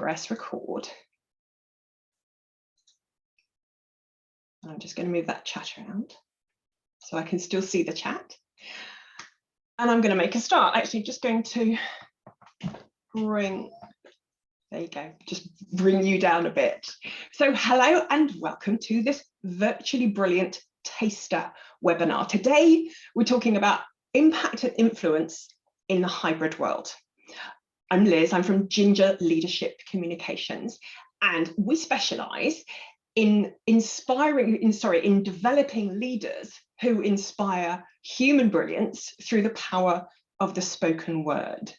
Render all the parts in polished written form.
press record. I'm just going to move that chat around so I can still see the chat. And I'm going to make a start. Actually, just going to bring, there you go, just bring you down a bit. So hello and welcome to this virtually brilliant taster webinar. Today, we're talking about impact and influence in the hybrid world. I'm Liz, I'm from Ginger Leadership Communications, and we specialize in developing leaders who inspire human brilliance through the power of the spoken word.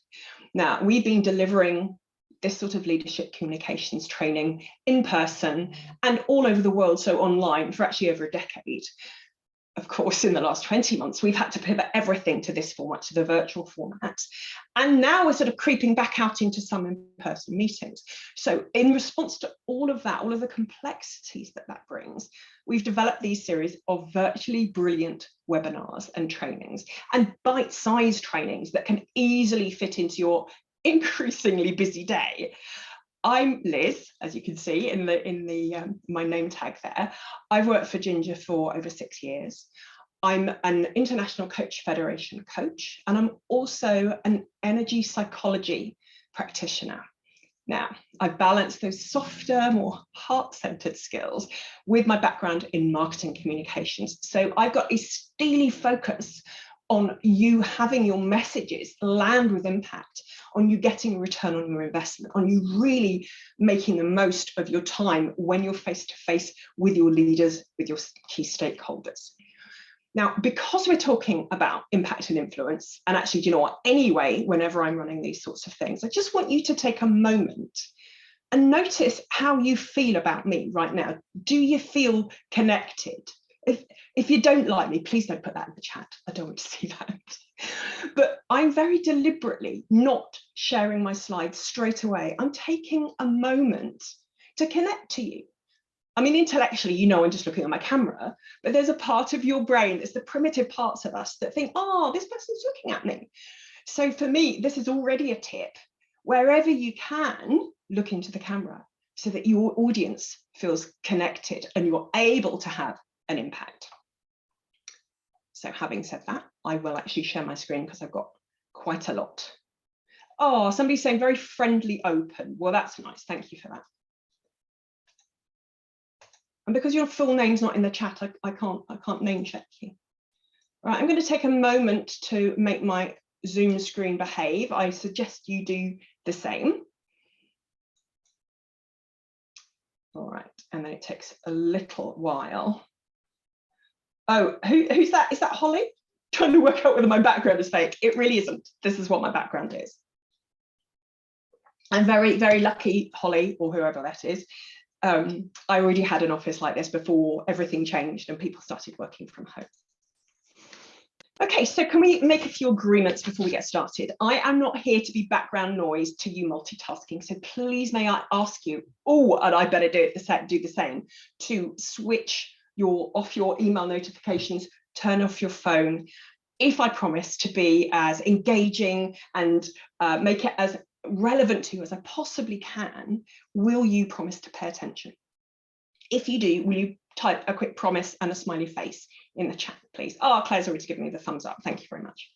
Now, we've been delivering this sort of leadership communications training in person and all over the world, so online, for actually over a decade. Of course, in the last 20 months, we've had to pivot everything to this format, to the virtual format. And now we're sort of creeping back out into some in-person meetings. So in response to all of that, all of the complexities that that brings, we've developed these series of virtually brilliant webinars and trainings, and bite-sized trainings that can easily fit into your increasingly busy day. I'm Liz, as you can see in my name tag there. I've worked for Ginger for over 6 years. I'm an International Coach Federation coach, and I'm also an energy psychology practitioner. Now, I've balanced those softer, more heart-centered skills with my background in marketing communications. So I've got a steely focus on you having your messages land with impact, on you getting a return on your investment, on you really making the most of your time when you're face to face with your leaders, with your key stakeholders. Now, because we're talking about impact and influence, and actually, do you know what, anyway, whenever I'm running these sorts of things, I just want you to take a moment and notice how you feel about me right now. Do you feel connected? If you don't like me, please don't put that in the chat. I don't want to see that. But I'm very deliberately not sharing my slides straight away. I'm taking a moment to connect to you. I mean, intellectually, you know, I'm just looking at my camera, but there's a part of your brain, it's the primitive parts of us that think, oh, this person's looking at me. So for me, this is already a tip. Wherever you can, look into the camera so that your audience feels connected and you're able to have an impact. So having said that, I will actually share my screen because I've got quite a lot. Oh, somebody's saying very friendly, open. Well, that's nice. Thank you for that. And because your full name's not in the chat, I can't name check you. All right, I'm going to take a moment to make my Zoom screen behave. I suggest you do the same. All right, and then it takes a little while. Oh, who's that? Is that Holly? Trying to work out whether my background is fake. It really isn't. This is what my background is. I'm very, very lucky, Holly, or whoever that is. I already had an office like this before everything changed and people started working from home. Okay, so can we make a few agreements before we get started? I am not here to be background noise to you multitasking, so please may I ask you, oh, and I better do the same, to switch off your email notifications, turn off your phone. If I promise to be as engaging and make it as relevant to you as I possibly can, will you promise to pay attention? If you do, will you type a quick promise and a smiley face in the chat, please? Oh, Claire's already given me the thumbs up. Thank you very much.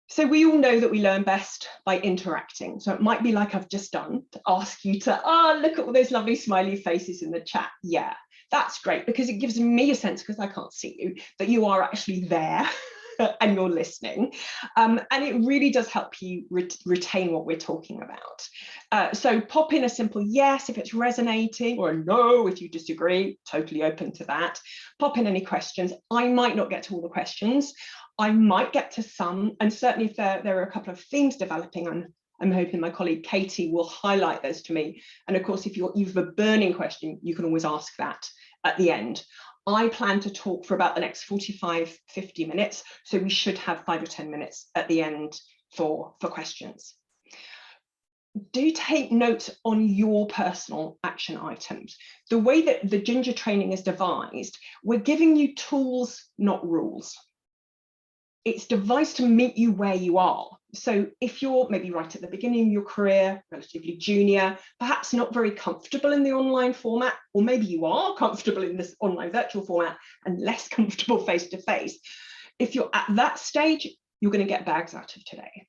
So we all know that we learn best by interacting. So it might be like I've just done, to ask you to, look at all those lovely smiley faces in the chat. Yeah, that's great because it gives me a sense, because I can't see you, that you are actually there and you're listening. And it really does help you retain what we're talking about. So pop in a simple yes if it's resonating, or a no if you disagree, totally open to that. Pop in any questions. I might not get to all the questions. I might get to some, and certainly if there are a couple of themes developing, I'm hoping my colleague Katie will highlight those to me. And of course, if you've a burning question, you can always ask that at the end. I plan to talk for about the next 45, 50 minutes, so we should have 5 or 10 minutes at the end for questions. Do take note on your personal action items. The way that the Ginger training is devised, we're giving you tools, not rules. It's devised to meet you where you are, So if you're maybe right at the beginning of your career, relatively junior, perhaps not very comfortable in the online format, or maybe you are comfortable in this online virtual format and less comfortable face-to-face, if you're at that stage, you're going to get bags out of today.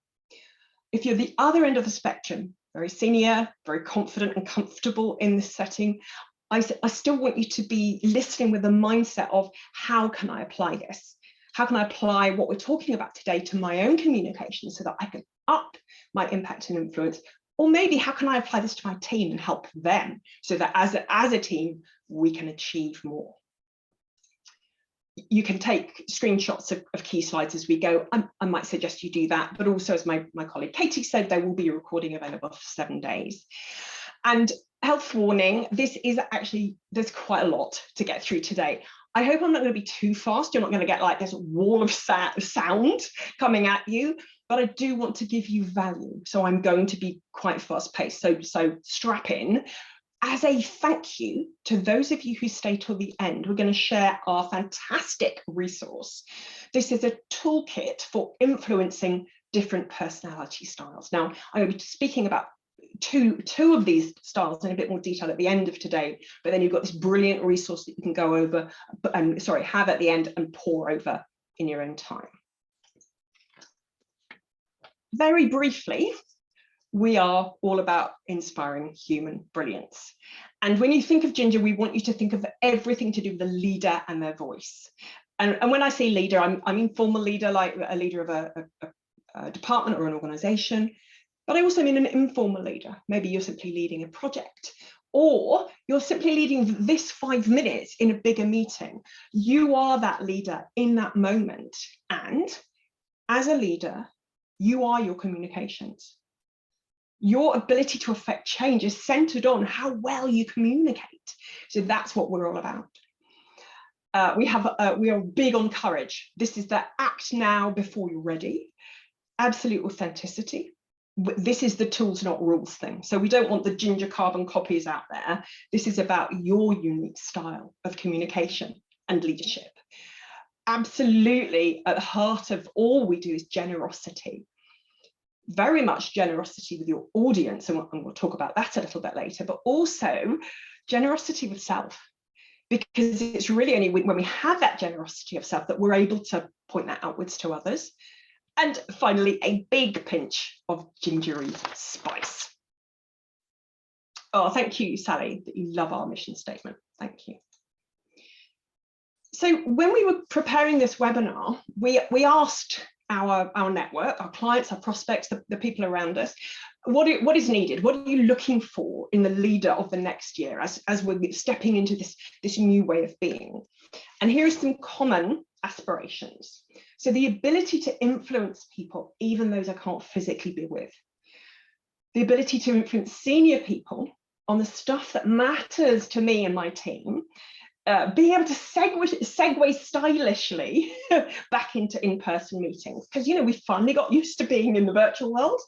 If you're the other end of the spectrum, very senior, very confident and comfortable in this setting, I still want you to be listening with the mindset of, how can I apply this? How can I apply what we're talking about today to my own communication so that I can up my impact and influence? Or maybe how can I apply this to my team and help them so that as a team, we can achieve more? You can take screenshots of key slides as we go. I might suggest you do that, but also, as my colleague Katie said, there will be a recording available for 7 days. And health warning, there's quite a lot to get through today. I hope I'm not going to be too fast. You're not going to get like this wall of sound coming at you, but I do want to give you value. So I'm going to be quite fast paced. So strap in. As a thank you to those of you who stay till the end, we're going to share our fantastic resource. This is a toolkit for influencing different personality styles. Now, I'm going to be speaking about two of these styles in a bit more detail at the end of today, but then you've got this brilliant resource that you can go over, have at the end and pore over in your own time. Very briefly, we are all about inspiring human brilliance. And when you think of Ginger, we want you to think of everything to do with the leader and their voice. And when I say leader, I mean formal leader, like a leader of a department or an organization. But I also mean an informal leader. Maybe you're simply leading a project, or you're simply leading this 5 minutes in a bigger meeting. You are that leader in that moment. And as a leader, you are your communications. Your ability to affect change is centered on how well you communicate. So that's what we're all about. We are big on courage. This is the act now before you're ready. Absolute authenticity. This is the tools, not rules thing. So we don't want the Ginger carbon copies out there. This is about your unique style of communication and leadership. Absolutely at the heart of all we do is generosity. Very much generosity with your audience, and we'll talk about that a little bit later, but also generosity with self, because it's really only when we have that generosity of self that we're able to point that outwards to others. And finally, a big pinch of gingery spice. Oh, thank you, Sally, that you love our mission statement. Thank you. So when we were preparing this webinar, we asked our network, our clients, our prospects, the people around us, what is needed? What are you looking for in the leader of the next year as we're stepping into this new way of being? And here are some common aspirations. So the ability to influence people, even those I can't physically be with. The ability to influence senior people on the stuff that matters to me and my team. Being able to segue stylishly back into in-person meetings, because we finally got used to being in the virtual world.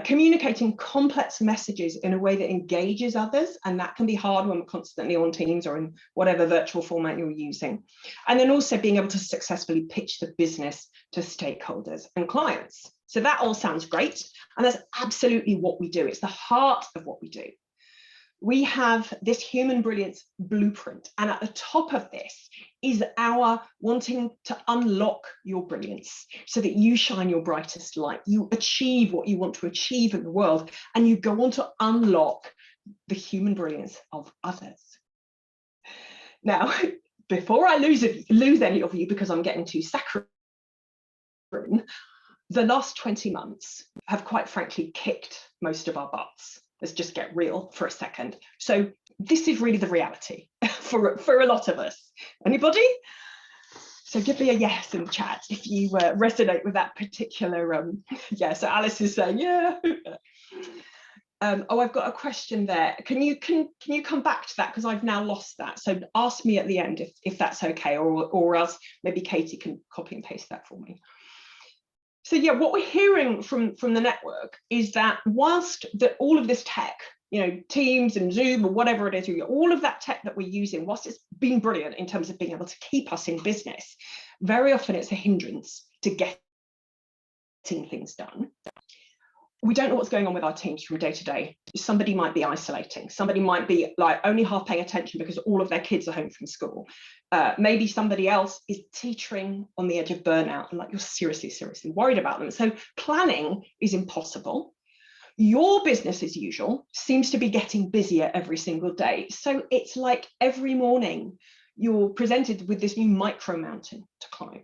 Communicating complex messages in a way that engages others, and that can be hard when we're constantly on Teams or in whatever virtual format you're using. And then also being able to successfully pitch the business to stakeholders and clients. So that all sounds great, and that's absolutely what we do. It's the heart of what we do. We have this human brilliance blueprint, and at the top of this is our wanting to unlock your brilliance so that you shine your brightest light, you achieve what you want to achieve in the world, and you go on to unlock the human brilliance of others. Now, before I lose any of you because I'm getting too saccharine, the last 20 months have quite frankly kicked most of our butts. Let's just get real for a second. So this is really the reality for a lot of us. Anybody? So give me a yes in the chat if you resonate with that particular, yeah, so Alice is saying, yeah. Oh, I've got a question there. Can you come back to that? Because I've now lost that. So ask me at the end if that's okay, or else maybe Katie can copy and paste that for me. So yeah, what we're hearing from the network is that whilst all of this tech, Teams and Zoom or whatever it is, all of that tech that we're using, whilst it's been brilliant in terms of being able to keep us in business, very often it's a hindrance to getting things done. We don't know what's going on with our teams from day to day. Somebody might be isolating. Somebody might be like only half paying attention because all of their kids are home from school. Maybe somebody else is teetering on the edge of burnout and like you're seriously worried about them. So planning is impossible. Your business as usual seems to be getting busier every single day. So it's like every morning you're presented with this new micro mountain to climb.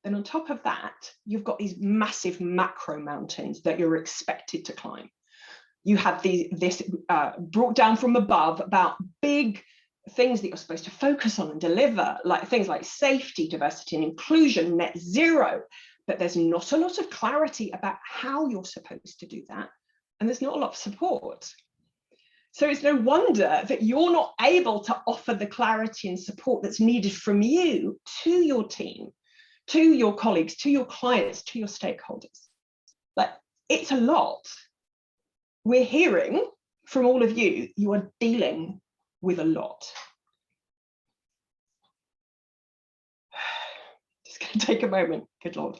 Then on top of that, you've got these massive macro mountains that you're expected to climb. You have this brought down from above about big things that you're supposed to focus on and deliver, like things like safety, diversity and inclusion, net zero. But there's not a lot of clarity about how you're supposed to do that. And there's not a lot of support. So it's no wonder that you're not able to offer the clarity and support that's needed from you to your team, to your colleagues, to your clients, to your stakeholders. Like, it's a lot. We're hearing from all of you, you are dealing with a lot. Just going to take a moment, good Lord.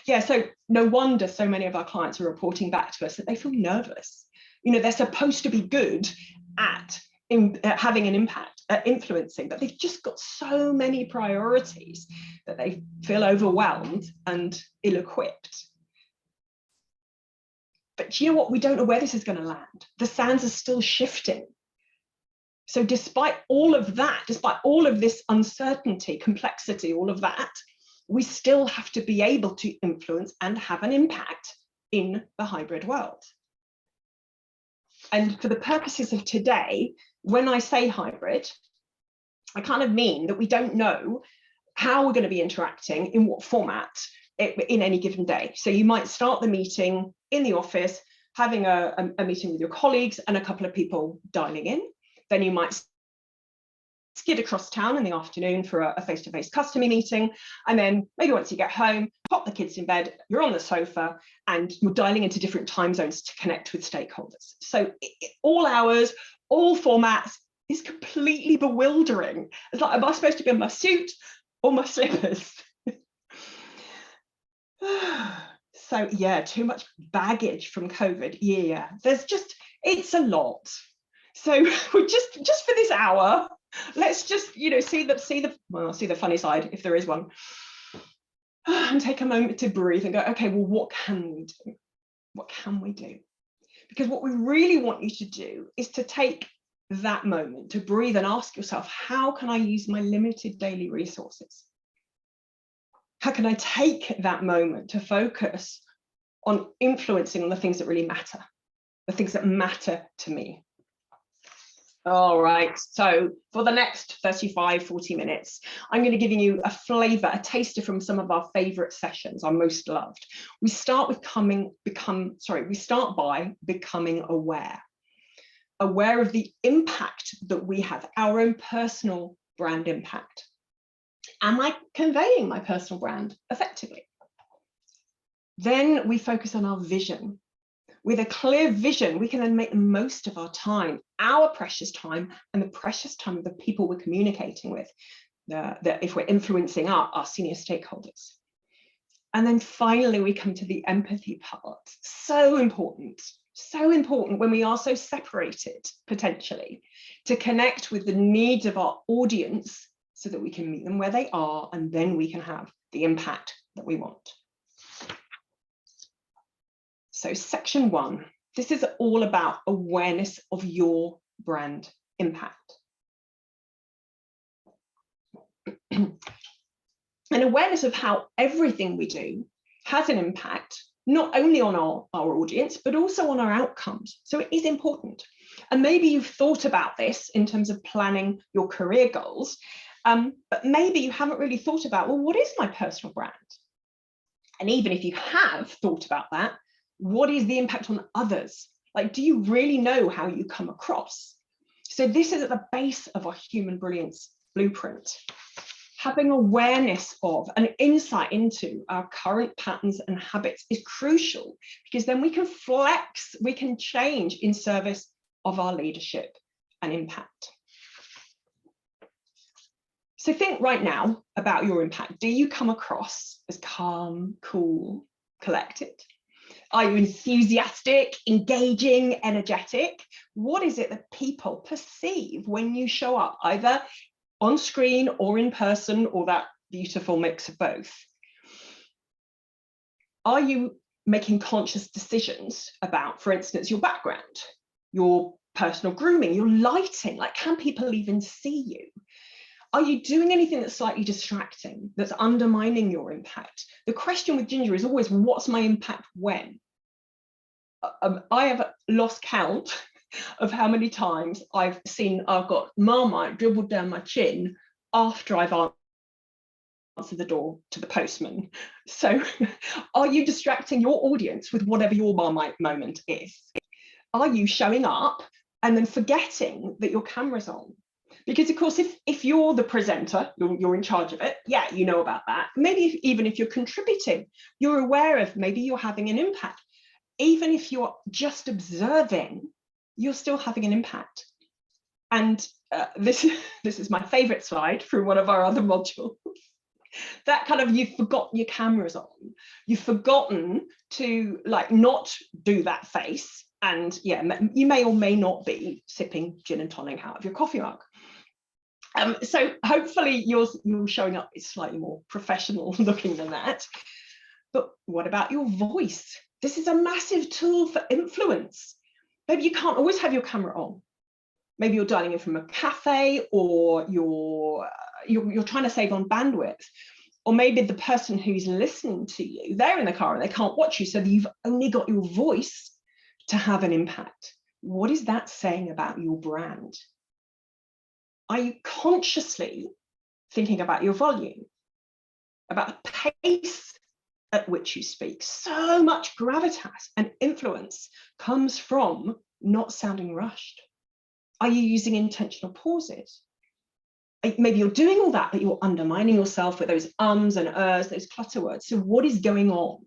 Yeah, so no wonder so many of our clients are reporting back to us that they feel nervous. You know, they're supposed to be good at having an impact, at influencing, but they've just got so many priorities that they feel overwhelmed and ill-equipped. But you know what? We don't know where this is going to land. The sands are still shifting. So despite all of that, despite all of this uncertainty, complexity, all of that, we still have to be able to influence and have an impact in the hybrid world. And for the purposes of today, when I say hybrid, I kind of mean that we don't know how we're going to be interacting, in what format, in any given day. So you might start the meeting in the office, having a meeting with your colleagues and a couple of people dialing in. Then you might skid across town in the afternoon for a face-to-face customer meeting. And then maybe once you get home, pop the kids in bed, you're on the sofa and you're dialing into different time zones to connect with stakeholders. So all hours, all formats is completely bewildering. It's like, am I supposed to be in my suit or my slippers? So yeah, too much baggage from COVID. Yeah, there's just, it's a lot. So we just for this hour, let's just, you know, see the funny side, if there is one, and take a moment to breathe and go, okay, well, what can we do? What can we do? Because what we really want you to do is to take that moment to breathe and ask yourself, how can I use my limited daily resources? How can I take that moment to focus on influencing on the things that really matter, the things that matter to me? All right, so for the next 35, 40 minutes, I'm going to give you a flavor, a taster from some of our favorite sessions, our most loved. We start with we start by becoming aware of the impact that we have, our own personal brand impact. Am I conveying my personal brand effectively? Then we focus on our vision. With a clear vision, we can then make the most of our time, our precious time, and the precious time of the people we're communicating with, if we're influencing our senior stakeholders. And then finally, we come to the empathy part. So important when we are so separated, potentially, to connect with the needs of our audience so that we can meet them where they are, and then we can have the impact that we want. So section 1, this is all about awareness of your brand impact. An awareness of how everything we do has an impact, not only on our audience, but also on our outcomes. So it is important. And maybe you've thought about this in terms of planning your career goals, but maybe you haven't really thought about, well, what is my personal brand? And even if you have thought about that, what is the impact on others? Like, do you really know how you come across? So this is at the base of our Human Brilliance Blueprint. Having awareness of and insight into our current patterns and habits is crucial, because then we can flex, we can change in service of our leadership and impact. So think right now about your impact. Do you come across as calm, cool, collected? Are you enthusiastic, engaging, energetic? What is it that people perceive when you show up, either on screen or in person, or that beautiful mix of both? Are you making conscious decisions about, for instance, your background, your personal grooming, your lighting? Like, can people even see you? Are you doing anything that's slightly distracting, that's undermining your impact? The question with Ginger is always, what's my impact when? I have lost count of how many times I've got Marmite dribbled down my chin after I've answered the door to the postman. So are you distracting your audience with whatever your Marmite moment is? Are you showing up and then forgetting that your camera's on? Because of course, if you're the presenter, you're in charge of it, yeah, you know about that. Maybe even if you're contributing, you're aware of maybe you're having an impact. Even if you're just observing, you're still having an impact. And this is my favorite slide from one of our other modules. That kind of, you've forgotten your cameras on. You've forgotten to like not do that face. And yeah, you may or may not be sipping gin and tonic out of your coffee mug. So hopefully you're showing up is slightly more professional looking than that. But what about your voice? This is a massive tool for influence. Maybe you can't always have your camera on. Maybe you're dialing in from a cafe, or you're trying to save on bandwidth. Or maybe the person who's listening to you, they're in the car and they can't watch you, so you've only got your voice to have an impact. What is that saying about your brand? Are you consciously thinking about your volume, about the pace at which you speak? So much gravitas and influence comes from not sounding rushed. Are you using intentional pauses? Maybe you're doing all that, but you're undermining yourself with those ums and ers, those clutter words. So what is going on?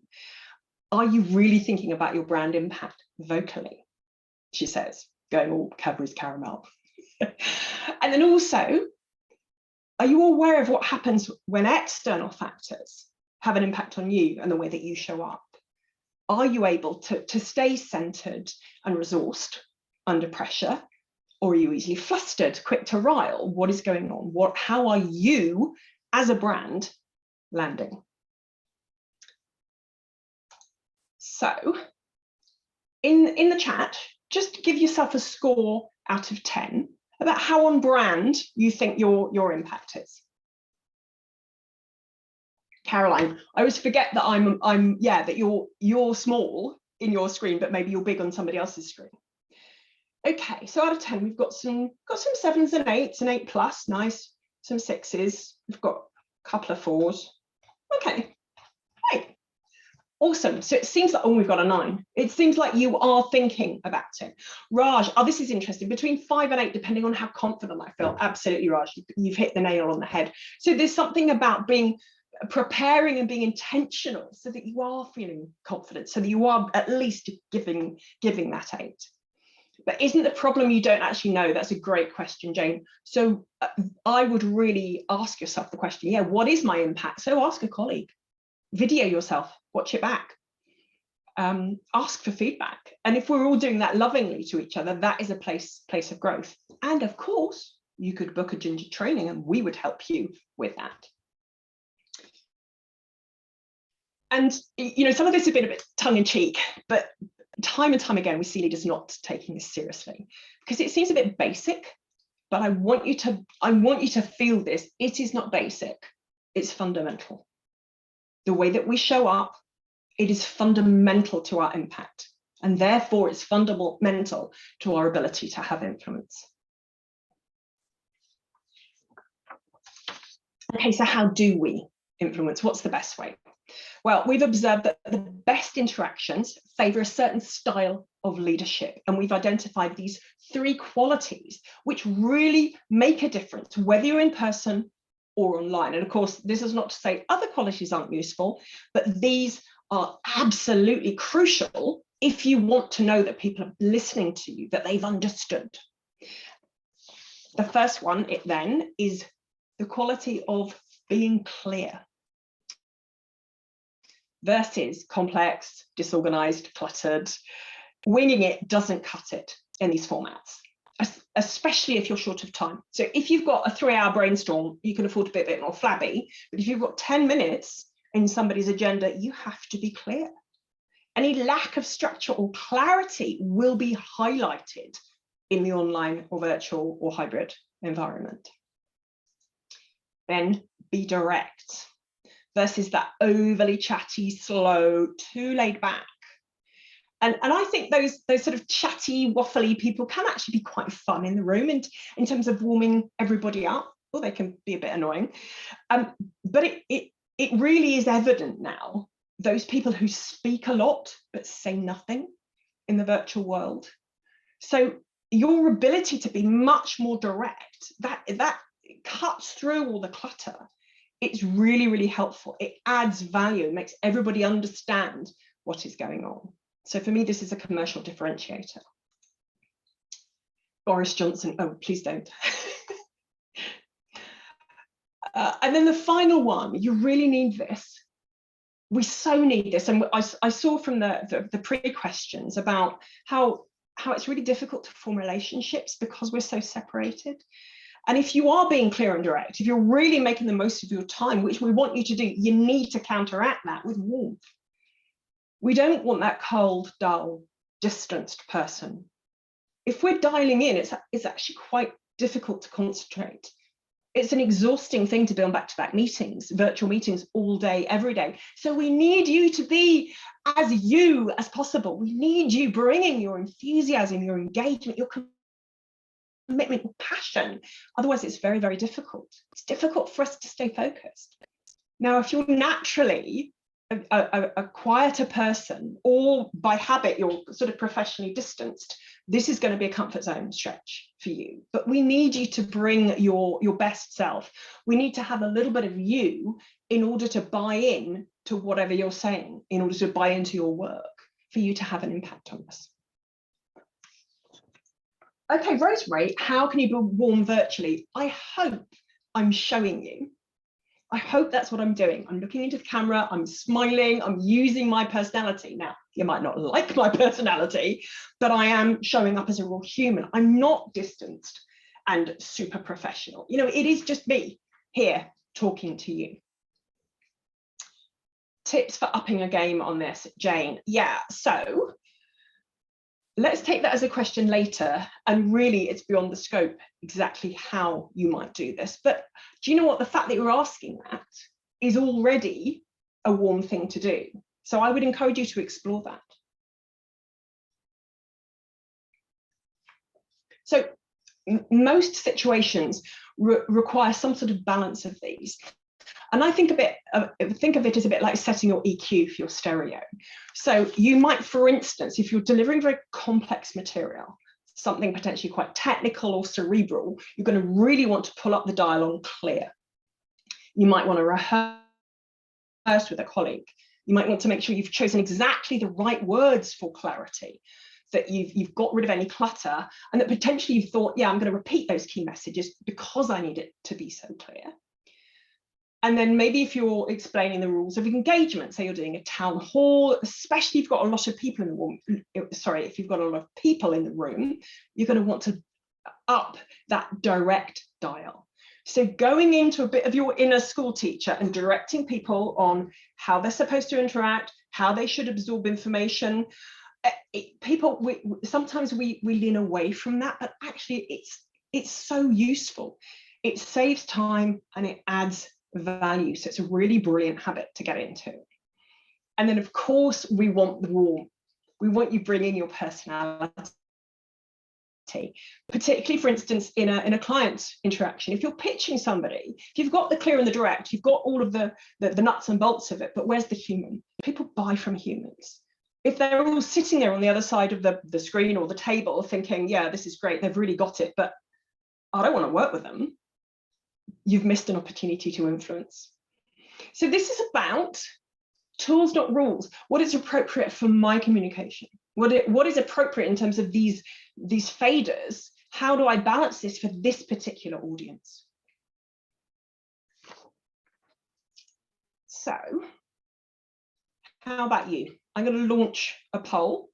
Are you really thinking about your brand impact vocally? She says, going all Cadbury's caramel. And then also, are you aware of what happens when external factors have an impact on you and the way that you show up? Are you able to stay centered and resourced under pressure? Or are you easily flustered, quick to rile? What is going on? How are you as a brand landing? So in the chat, just give yourself a score out of 10 about how on brand you think your impact is. Caroline, I always forget that that you're small in your screen, but maybe you're big on somebody else's screen. Okay, so out of 10, we've got some 7s and 8s, and 8+, nice. Some 6s, we've got a couple of 4s. Okay, great. Awesome. So it seems like, we've got a 9. It seems like you are thinking about it. Raj, this is interesting. Between 5 and 8, depending on how confident I feel. Absolutely, Raj, you've hit the nail on the head. So there's something about preparing and being intentional so that you are feeling confident, so that you are at least giving that 8. But isn't the problem you don't actually know? That's a great question, Jane. So I would really ask yourself the question, yeah, what is my impact? So ask a colleague, video yourself, watch it back, ask for feedback. And if we're all doing that lovingly to each other, that is a place of growth. And of course, you could book a Ginger training and we would help you with that. And, some of this has been a bit tongue in cheek, but time and time again, we see leaders not taking this seriously because it seems a bit basic, but I want you to feel this. It is not basic, it's fundamental. The way that we show up, it is fundamental to our impact, and therefore it's fundamental to our ability to have influence. Okay, so how do we influence? What's the best way? Well, we've observed that the best interactions favor a certain style of leadership, and we've identified these 3 qualities which really make a difference, whether you're in person or online. And of course, this is not to say other qualities aren't useful, but these are absolutely crucial if you want to know that people are listening to you, that they've understood. The first one, then, is the quality of being clear. versus complex, disorganized, cluttered. Winging it doesn't cut it in these formats, especially if you're short of time. So if you've got a 3-hour brainstorm, you can afford to be a bit more flabby, but if you've got 10 minutes in somebody's agenda, you have to be clear. Any lack of structure or clarity will be highlighted in the online or virtual or hybrid environment. Then be direct versus that overly chatty, slow, too laid back. And I think those sort of chatty, waffly people can actually be quite fun in the room and in terms of warming everybody up, or they can be a bit annoying. But it really is evident now, those people who speak a lot but say nothing in the virtual world. So your ability to be much more direct, that cuts through all the clutter. It's really, really helpful. It adds value, it makes everybody understand what is going on. So for me, this is a commercial differentiator. Boris Johnson, oh, please don't. And then the final one, you really need this. We so need this. And I saw from the pre-questions about how it's really difficult to form relationships because we're so separated. And if you are being clear and direct, if you're really making the most of your time, which we want you to do, you need to counteract that with warmth. We don't want that cold, dull, distanced person. If we're dialing in, it's actually quite difficult to concentrate. It's an exhausting thing to be on back-to-back meetings, virtual meetings all day, every day. So we need you to be as you as possible. We need you bringing your enthusiasm, your engagement, your commitment, your passion. Otherwise, it's very, very difficult. It's difficult for us to stay focused. Now, if you're naturally a quieter person, or by habit you're sort of professionally distanced, this is going to be a comfort zone stretch for you. But we need you to bring your best self. We need to have a little bit of you in order to buy in to whatever you're saying, in order to buy into your work, for you to have an impact on us. Okay, Rosemary, how can you be warm virtually? I hope I'm showing you. I hope that's what I'm doing. I'm looking into the camera, I'm smiling, I'm using my personality. Now, you might not like my personality, but I am showing up as a real human. I'm not distanced and super professional. You know, it is just me here talking to you. Tips for upping a game on this, Jane. Yeah, so let's take that as a question later, and really it's beyond the scope exactly how you might do this. But do you know what? The fact that you're asking that is already a warm thing to do. So I would encourage you to explore that. So most situations require some sort of balance of these. And I think of it as a bit like setting your EQ for your stereo. So you might, for instance, if you're delivering very complex material, something potentially quite technical or cerebral, you're going to really want to pull up the dial on clear. You might want to rehearse with a colleague. You might want to make sure you've chosen exactly the right words for clarity, that you've got rid of any clutter, and that potentially you've thought, yeah, I'm going to repeat those key messages because I need it to be so clear. And then maybe if you're explaining the rules of engagement, say you're doing a town hall, especially if you've got a lot of people in the room, if you've got a lot of people in the room, you're going to want to up that direct dial. So going into a bit of your inner school teacher and directing people on how they're supposed to interact, how they should absorb information. Sometimes we lean away from that, but actually it's so useful. It saves time and it adds value. So it's a really brilliant habit to get into. And then of course we want the warmth. We want you bringing your personality, particularly for instance in a client interaction. If you're pitching somebody, if you've got the clear and the direct, you've got all of the nuts and bolts of it, but where's the human? People buy from humans. If they're all sitting there on the other side of the screen or the table thinking, yeah, this is great, they've really got it, but I don't want to work with them, you've missed an opportunity to influence. So this is about tools, not rules. What is appropriate for my communication? What is appropriate in terms of these faders? How do I balance this for this particular audience? So How about you? I'm going to launch a poll.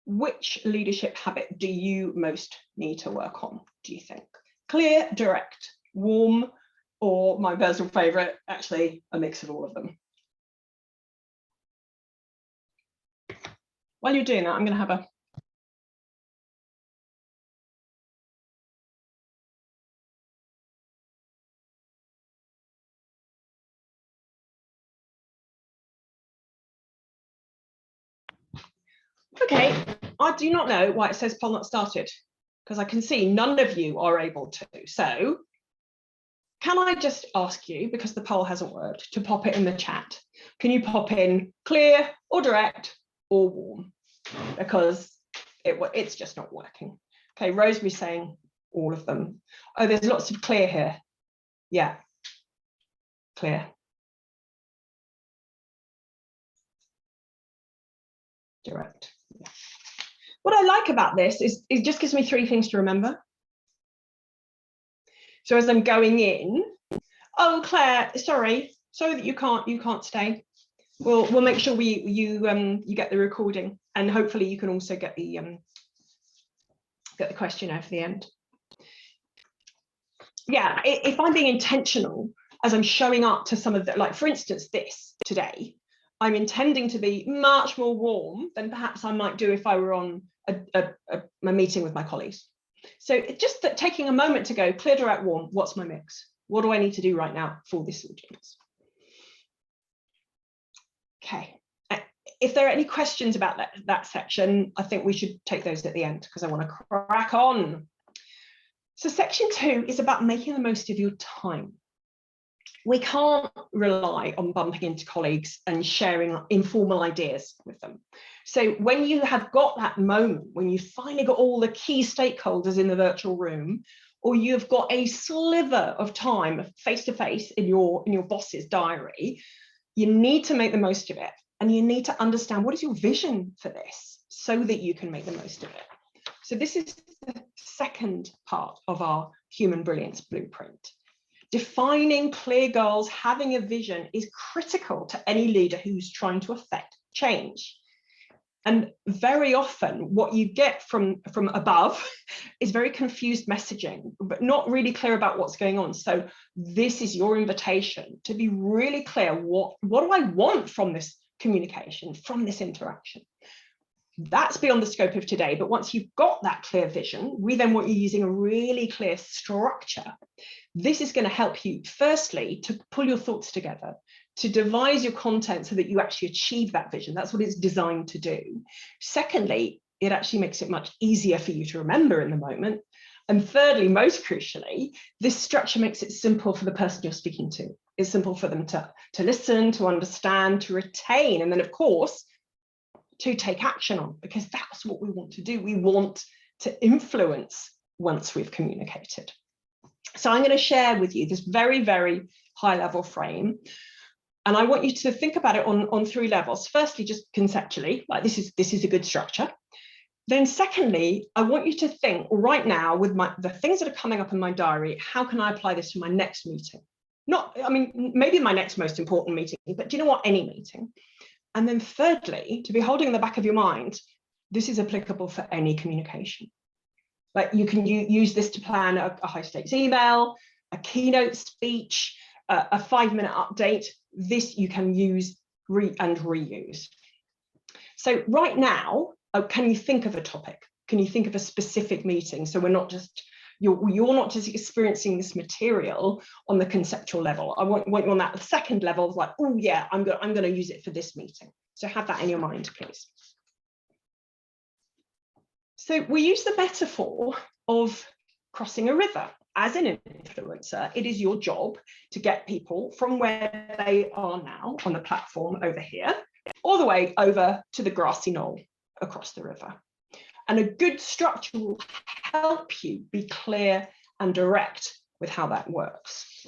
Which leadership habit do you most need to work on, do you think? Clear, direct, warm, or my personal favourite, actually a mix of all of them? While you're doing that, I'm going to have a okay, I do not know why it says poll not started, because I can see none of you are able to. So can I just ask you, because the poll hasn't worked, to pop it in the chat? Can you pop in clear or direct or warm? Because it's just not working. Okay, Rosemary's saying all of them. Oh, there's lots of clear here. Yeah, clear. Direct. Yeah. What I like about this is it just gives me 3 things to remember. So as I'm going in, oh Claire, sorry that you can't stay. We'll make sure you get the recording, and hopefully you can also get the questionnaire for the end. Yeah, if I'm being intentional as I'm showing up to some of the, like for instance this today, I'm intending to be much more warm than perhaps I might do if I were on a meeting with my colleagues. So just that, taking a moment to go clear, direct, warm, what's my mix? What do I need to do right now for this audience? Okay, if there are any questions about that section, I think we should take those at the end because I want to crack on. So section 2 is about making the most of your time. We can't rely on bumping into colleagues and sharing informal ideas with them. So when you have got that moment, when you finally got all the key stakeholders in the virtual room, or you've got a sliver of time face-to-face in your boss's diary, you need to make the most of it. And you need to understand what is your vision for this so that you can make the most of it. So this is the second part of our Human Brilliance Blueprint. Defining clear goals, having a vision is critical to any leader who's trying to affect change. And very often what you get from above is very confused messaging, but not really clear about what's going on. So this is your invitation to be really clear. What do I want from this communication, from this interaction? That's beyond the scope of today, but once you've got that clear vision, we then want you using a really clear structure. This is going to help you, firstly, to pull your thoughts together, to devise your content so that you actually achieve that vision. That's what it's designed to do. Secondly, it actually makes it much easier for you to remember in the moment. And thirdly, most crucially, this structure makes it simple for the person you're speaking to. It's simple for them to listen, to understand, to retain, and then, of course, to take action on, because that's what we want to do. We want to influence once we've communicated. So I'm going to share with you this very, very high level frame. And I want you to think about it on 3 levels. Firstly, just conceptually, like this is a good structure. Then secondly, I want you to think right now with the things that are coming up in my diary, how can I apply this to my next meeting? Maybe my next most important meeting, but do you know what? Any meeting. And then thirdly, to be holding in the back of your mind, this is applicable for any communication. Like you can use this to plan a high stakes email, a keynote speech, a 5-minute update. This you can use and reuse. So right now, can you think of a topic? Can you think of a specific meeting? So we're not just, you're not just experiencing this material on the conceptual level. I want you on that second level of like, oh yeah, I'm going to use it for this meeting. So have that in your mind, please. So we use the metaphor of crossing a river. As an influencer, it is your job to get people from where they are now on the platform over here, all the way over to the grassy knoll across the river. And a good structure will help you be clear and direct with how that works.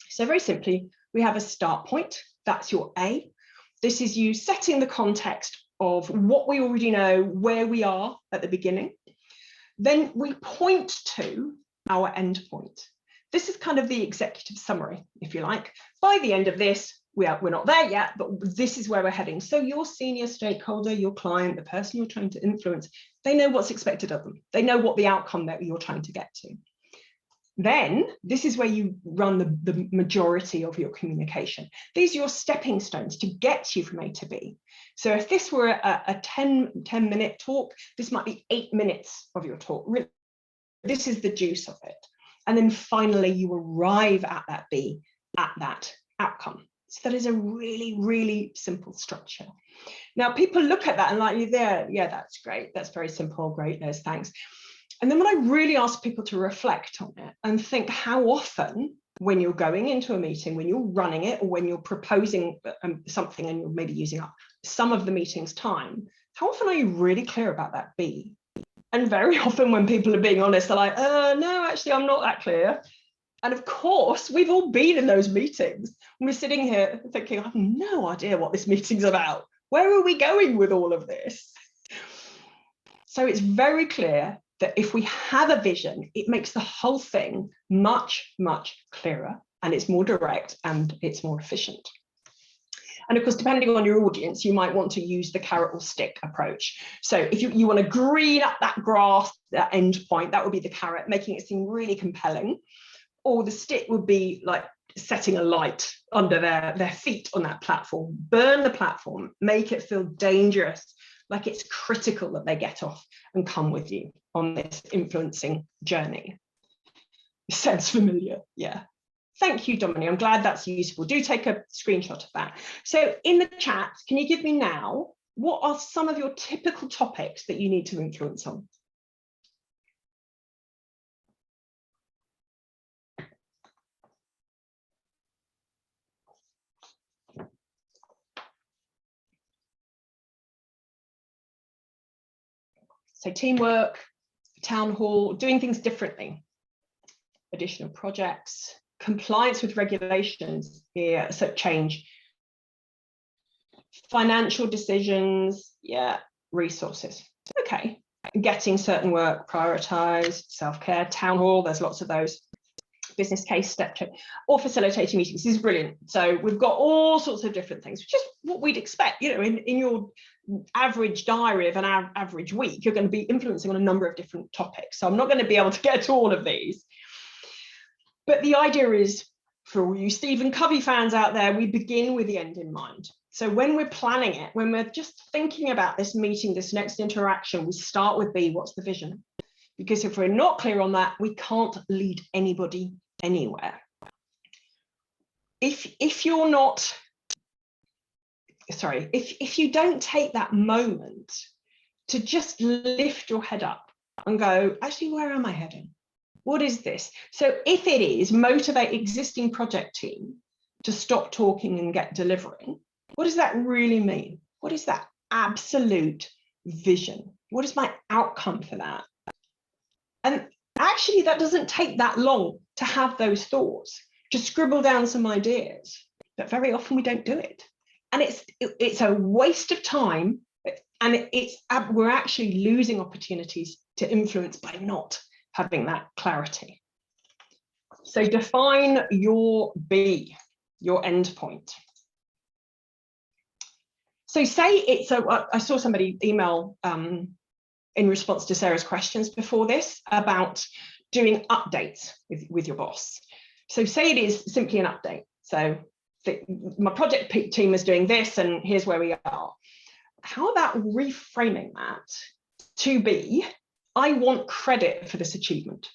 So very simply, we have a start point. That's your A. This is you setting the context of what we already know, where we are at the beginning. Then we point to our end point. this is kind of the executive summary, if you like. By the end of this, we're not there yet, but this is where we're heading. So your senior stakeholder, your client, the person you're trying to influence, they know what's expected of them. They know what the outcome that you're trying to get to. Then this is where you run the majority of your communication. These are your stepping stones to get you from A to B. So if this were a 10-minute talk, this might be 8 minutes of your talk. Really, this is the juice of it. And then finally, you arrive at that B, at that outcome. So that is a really, really simple structure. Now, people look at that and like, yeah, that's great. That's very simple. Great, Liz, thanks. And then when I really ask people to reflect on it and think how often, when you're going into a meeting, when you're running it, or when you're proposing something and you're maybe using up some of the meeting's time, how often are you really clear about that B? And very often when people are being honest, they're like, no, actually, I'm not that clear. And of course, we've all been in those meetings. We're sitting here thinking, I have no idea what this meeting's about. Where are we going with all of this? So it's very clear that if we have a vision, it makes the whole thing much, much clearer, and it's more direct and it's more efficient. And of course, depending on your audience, you might want to use the carrot or stick approach. So if you want to green up that grass, that end point, that would be the carrot, making it seem really compelling. Or the stick would be like setting a light under their feet on that platform, burn the platform, make it feel dangerous, like it's critical that they get off and come with you on this influencing journey. Sounds familiar, yeah. Thank you, Dominic. I'm glad that's useful. Do take a screenshot of that. So in the chat, can you give me now, what are some of your typical topics that you need to influence on? So teamwork, town hall, doing things differently, additional projects, compliance with regulations here, so change, financial decisions, yeah, resources. Okay, getting certain work prioritized, self-care, town hall, there's lots of those, business case, step check, or facilitating meetings. This is brilliant. So we've got all sorts of different things, which is what we'd expect. You know, in your average diary of an average week, you're going to be influencing on a number of different topics. So I'm not going to be able to get to all of these. But the idea is, for all you Stephen Covey fans out there, we begin with the end in mind. So when we're planning it, when we're just thinking about this meeting, this next interaction, we start with B, what's the vision? Because if we're not clear on that, we can't lead anybody anywhere. If you're not, sorry, if you don't take that moment to just lift your head up and go, actually, where am I heading? What is this? So if it is motivate existing project team to stop talking and get delivering, what does that really mean? What is that absolute vision? What is my outcome for that? And actually, that doesn't take that long to have those thoughts, to scribble down some ideas, but very often we don't do it. And it's a waste of time, and we're actually losing opportunities to influence by not having that clarity. So define your B, your end point. So say it's I saw somebody email in response to Sarah's questions before this about doing updates with your boss. So say it is simply an update. So my project team is doing this and here's where we are. How about reframing that to be, I want credit for this achievement.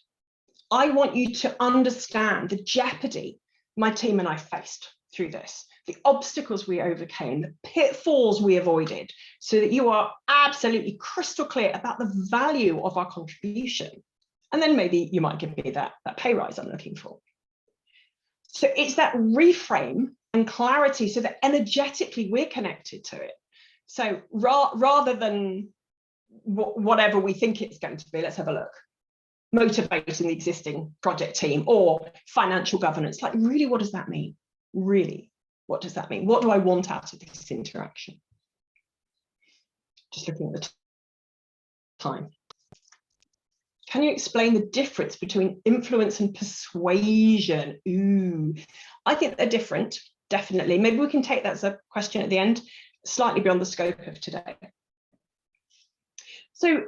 I want you to understand the jeopardy my team and I faced through this, the obstacles we overcame, the pitfalls we avoided, so that you are absolutely crystal clear about the value of our contribution. And then maybe you might give me that pay rise I'm looking for. So it's that reframe and clarity so that energetically we're connected to it. So rather than whatever we think it's going to be, let's have a look. Motivating the existing project team or financial governance, like really, what does that mean? Really, what does that mean? What do I want out of this interaction? Just looking at the time. Can you explain the difference between influence and persuasion? Ooh, I think they're different, definitely. Maybe we can take that as a question at the end, slightly beyond the scope of today. So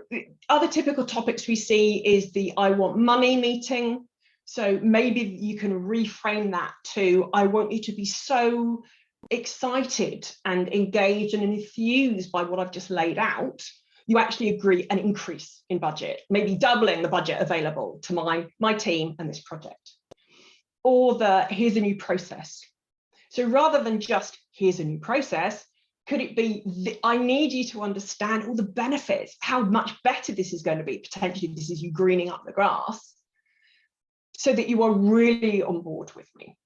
other typical topics we see is the I want money meeting. So maybe you can reframe that to, I want you to be so excited and engaged and enthused by what I've just laid out, you actually agree an increase in budget, maybe doubling the budget available to my team and this project. Or the here's a new process. So rather than just here's a new process, could it be, I need you to understand all the benefits, how much better this is going to be. Potentially this is you greening up the grass, so that you are really on board with me.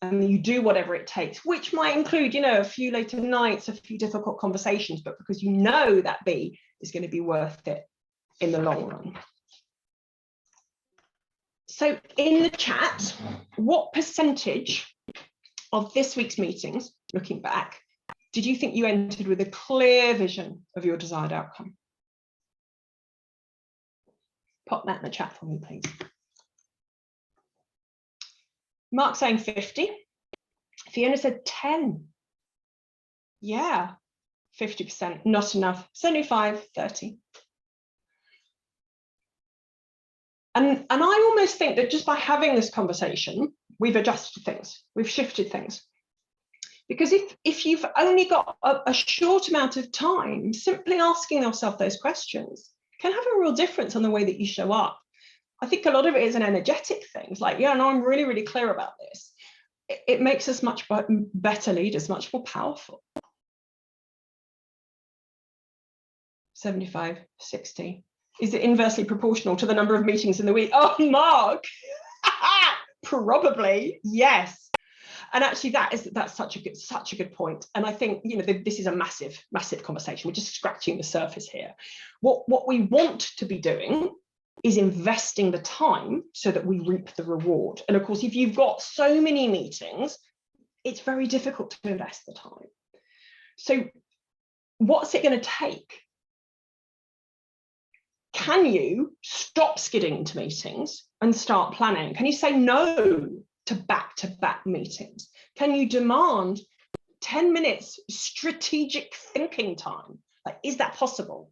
And you do whatever it takes, which might include, a few later nights, a few difficult conversations, but because you know that B is going to be worth it in the long run. So in the chat, what percentage of this week's meetings, looking back, did you think you entered with a clear vision of your desired outcome? Pop that in the chat for me, please. Mark saying 50. Fiona said 10. Yeah, 50%, not enough. 75, 30. And I almost think that just by having this conversation, we've adjusted things, we've shifted things. Because if you've only got a short amount of time, simply asking yourself those questions can have a real difference on the way that you show up. I think a lot of it is an energetic thing. It's like, yeah, no, I'm really, really clear about this. It makes us much better leaders, much more powerful. 75, 60. Is it inversely proportional to the number of meetings in the week? Oh, Mark, probably, yes. And actually, that's such a good point. And I think this is a massive conversation. We're just scratching the surface here. What we want to be doing is investing the time so that we reap the reward. And of course, if you've got so many meetings, it's very difficult to invest the time. So what's it going to take? Can you stop skidding into meetings and start planning? Can you say no to back-to-back meetings? Can you demand 10 minutes strategic thinking time? Like, is that possible?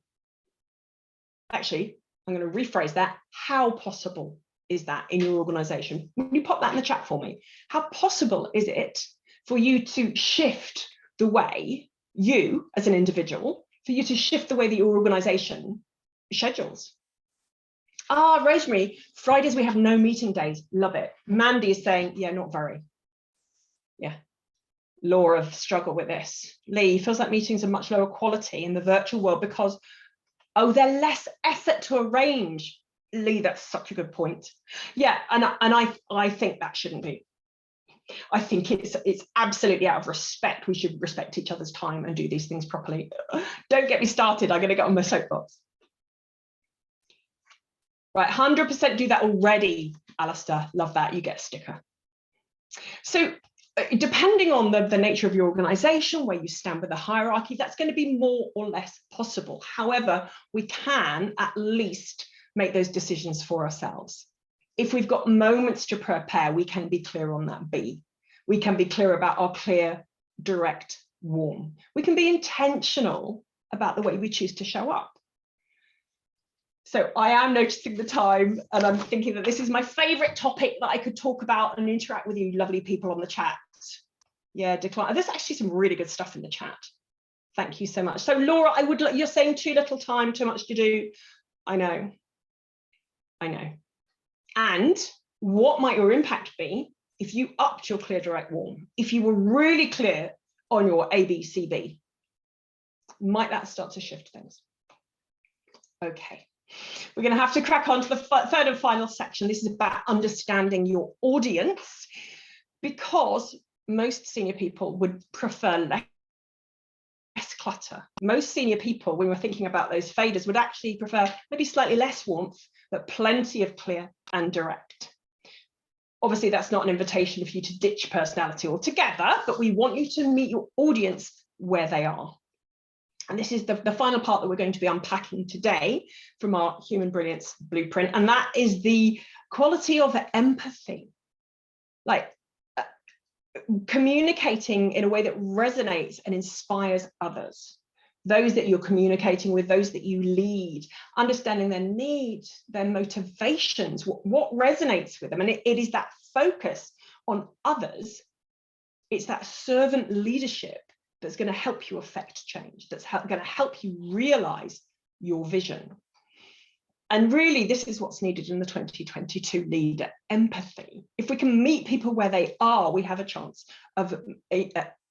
Actually, I'm going to rephrase that. How possible is that in your organization? Can you pop that in the chat for me? How possible is it for you to shift the way you, as an individual, for you to shift the way that your organization schedules? Ah, Rosemary, Fridays we have no meeting days. Love it. Mandy is saying, yeah, not very. Yeah. Laura struggle with this. Lee feels like meetings are much lower quality in the virtual world because, oh, they're less effort to arrange. Lee, that's such a good point. Yeah, and I think that shouldn't be. I think it's absolutely out of respect. We should respect each other's time and do these things properly. Don't get me started. I'm going to get on my soapbox. Right, 100% do that already, Alistair. Love that. You get a sticker. So depending on the nature of your organization, where you stand with the hierarchy, that's going to be more or less possible. However, we can at least make those decisions for ourselves. If we've got moments to prepare, we can be clear on that B. We can be clear about our clear, direct, warm. We can be intentional about the way we choose to show up. So I am noticing the time, and I'm thinking that this is my favorite topic that I could talk about and interact with you lovely people on the chat. Yeah, decline. There's actually some really good stuff in the chat. Thank you so much. So Laura, you're saying too little time, too much to do. I know. And what might your impact be if you upped your clear, direct, warm? If you were really clear on your ABCB, might that start to shift things? Okay. We're going to have to crack on to the third and final section. This is about understanding your audience, because most senior people would prefer less clutter. Most senior people, when we're thinking about those faders, would actually prefer maybe slightly less warmth, but plenty of clear and direct. Obviously, that's not an invitation for you to ditch personality altogether, but we want you to meet your audience where they are. And this is the final part that we're going to be unpacking today from our Human Brilliance Blueprint, and that is the quality of empathy, like communicating in a way that resonates and inspires others, those that you're communicating with, those that you lead, understanding their needs, their motivations, what resonates with them. And it is that focus on others, it's that servant leadership that's going to help you affect change, that's going to help you realize your vision. And really, this is what's needed in the 2022 leader: empathy. If we can meet people where they are, we have a chance of